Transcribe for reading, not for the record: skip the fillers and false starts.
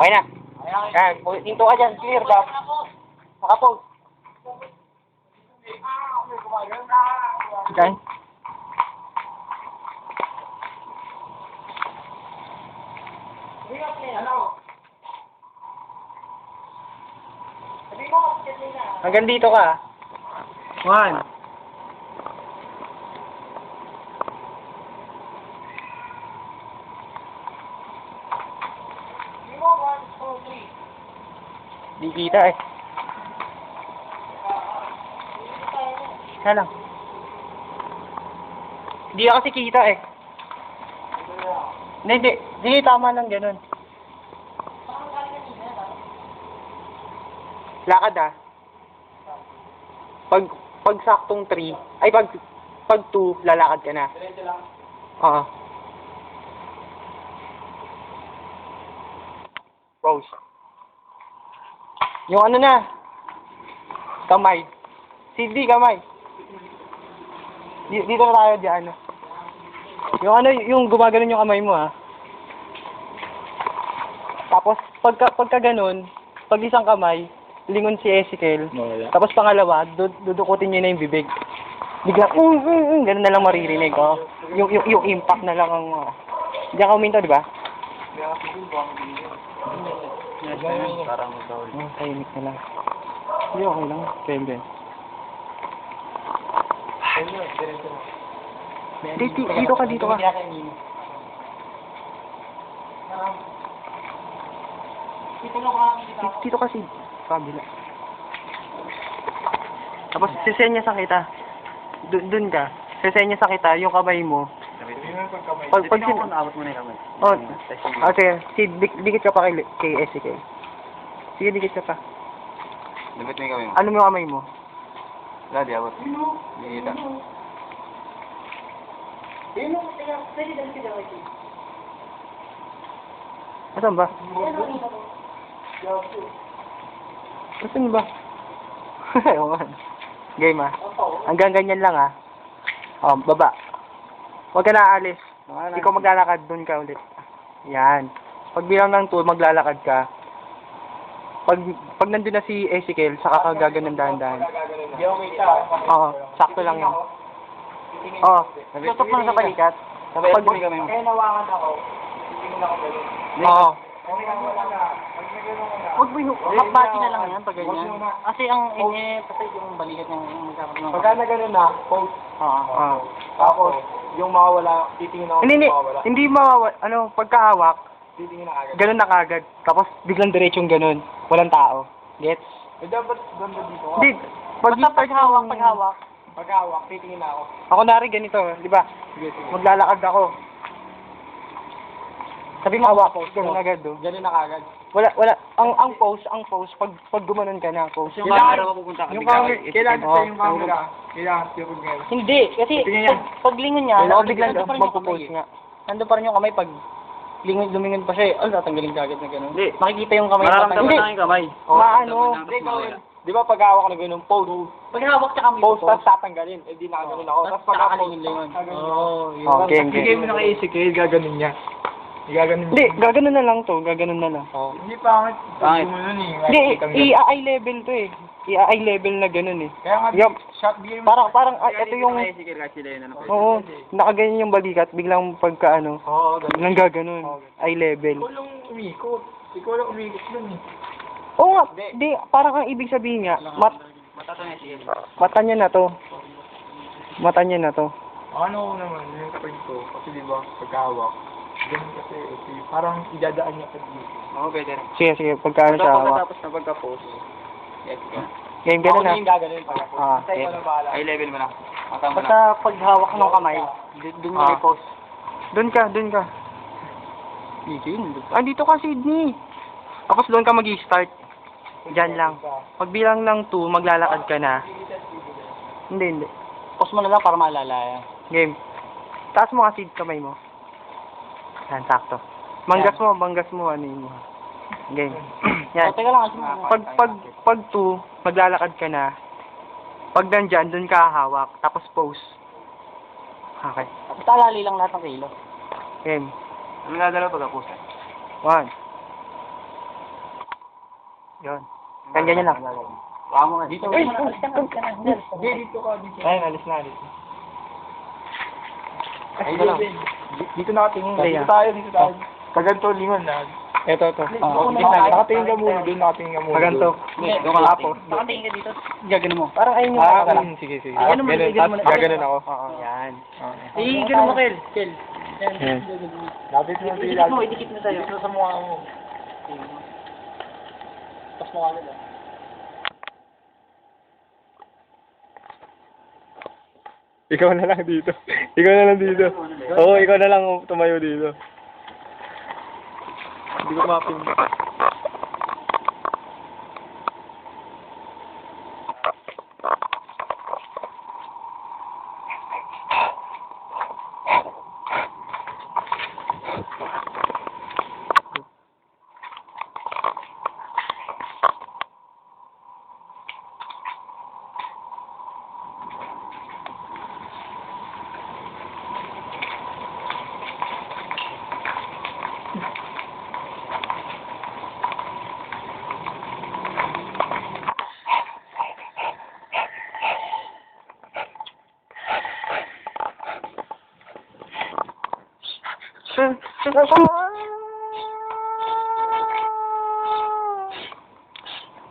Okay na. Yan, hinto ka dyan. Clear ka. Naka-pose. Okay. Hanggang dito ka. 1. Di kita eh. Hala. Di kasi kita eh. Hindi. Hindi, tama lang ganun. Lakad ah. Pag saktong 3, ay pag 2, lalakad ka na. Oo. Pose. Yung ano na. Kamay. CD, kamay. Dito na tayo dyan. Yung ano, yung gumaganon yung kamay mo ah. Tapos, pagka ganun, pag isang kamay, lingon si Ezekiel. Tapos pangalawa, dudukutin niyo na yung bibig. Biglang, ganun na lang maririnig, oh. Yung impact na lang ang, diyan ka uminto, di ba? Parang tawag. Tahimik na lang. Hindi, okay lang. Pwede. Dito ka. Dito kasi. Kabila. Tapos, sisenya sa kita. Dun ka. Sisenya sa kita, yung kamay mo. Pag Abot mo na yung kamay. Oh, okay. Dikit ka pa kay Ezekiel. Sige, dikit ka pa. Labit mo yung kamay mo. Ano mo yung kamay mo? Wala, di abot. Hindi kita. Asan ba? Asan ba? Ewan. Game ah. Hanggang ganyan lang ah. Oh, baba. Huwag ka na aalis. Ikaw maglalakad, dun ka ulit. Yan. Pag bilang ng 2, maglalakad ka. Pag nandun na si Ezekiel, saka ka gaganon dahan-dahan. Oo, sakto lang yun. Oo, tutok lang sa balikat. Pag kaya nawakan ako. Oo. Huwag mo yung hakbati na lang yan pag ganyan. Kasi ang kasi yung balikat niya magkakaroon ng... Pagka na gano'n na, pose. Oo. Tapos, yung mawawala, titingin ako Hindi mawawala. Ano, pagkahawak, titingin na agad. ganun na kagad. Tapos, biglang diretsong ganun. Walang tao. Gets? Eh, dapat banda dito ka. Hindi. Basta paghawak. Pagkahawak, titingin na ako. Ako nari ganito, di ba? Sige. Maglalakad ako. Sabi mo hawak, ganun agad do. Ganun na kagad. Wala. Ang pose, pag gumanon ka na, pose. Yung camera ko pupunta ka. Yung camera, kailangan Oo. sa yung camera. Kailangan sa yung camera. Hindi, kasi Tingnan niya. pag lingon niya, Wala, biglang nandun pa rin yung magpo-pose kamay nga. Nandun pa rin yung kamay pag lumingon pa siya eh. Tatanggalin ka agad na gano'n. Hindi. Makikita yung kamay. Mararamdaman Hindi. na yung kamay. Maano? Hindi, gawin. Di ba pag hawak na ganun, pose. Pag hawak tsaka may Pose, tapos tatanggalin. Eh, di nakaganon ako. Tapos pag lingon. Oh, game. Bigay mo na kay Ezekiel, gaganon niya. Gaganon Hindi, gaganon na lang to. Gaganon na lang. Hindi pangit. Pangit. Hindi, i-eye level to eh. I-eye level na ganun eh. Kaya nga, Yup. shot, bigay mo. Parang, ito yung, oo, nakaganyan yung balikat, biglang pagka ano, Oo, ganun. biglang gaganon. Eye level. Ikaw lang umikot. Ikaw lang umikot dun eh. Oo nga, di, parang ang ibig sabihin nga, mata niya na to. Mata niya na to. Ano naman, yung kapag ko, kasi di ba, pagkahawak, ganun kasi, parang idadaan niya sa dito. Oo, pwede rin. Sige, pagka ano siya, hawak. Pagkatapos na pagka-post. Yes, ka. Game, Ako ganun na na. yung gaganon pag Ah, Basta ikaw na bahala. Eye level mo na. Matama na. basta pag hawak ng kamay, dun mo Ah. i-post. Dun ka. Dito ka, Sydney. Tapos doon ka mag-i-start. Diyan lang. Pag bilang ng 2, maglalakad ka na. Hindi. Post mo na lang para maalala yan. Game. Taas mo kasi kamay mo. Yan, sakto. Manggas mo, ano yun mo. Game. Yan. O, teka lang. Pag 2, maglalakad ka na. Pag nandyan, dun ka hawak. Tapos pose. Okay. Basta alali lang lahat ng kilo. Game. Ano nga dalawa pagka-post? 1. Yun. Ganyan lang. Wala mo nga. Dito. Uy, alis ka na. Hindi, dito ka. Dito. Ayun, alis na, alis na. Ay, Dito lang. dito nakatingin. Hindi, Dito ah. tayo, dito tayo. Kaganto, lingon na. Ito. Nakatingin ka muna doon, nakatingin ka muna. Maganto. Doon ka Apo. nakatingin ka dito. Gagano mo. Parang ayun yung Ah, lang. sige. Ganun mo, Ganun, ganun mo. gaganon ako. Oo, yan. Gano mo, Kel. Kel. Yan. Lapit mo Idikit mo sa'yo. Dito sa mukha mo. Tapos mukha nila. Ikaw na lang dito. Ikaw na lang dito. Oo, ikaw na lang tumayo dito. Hindi ko mapin.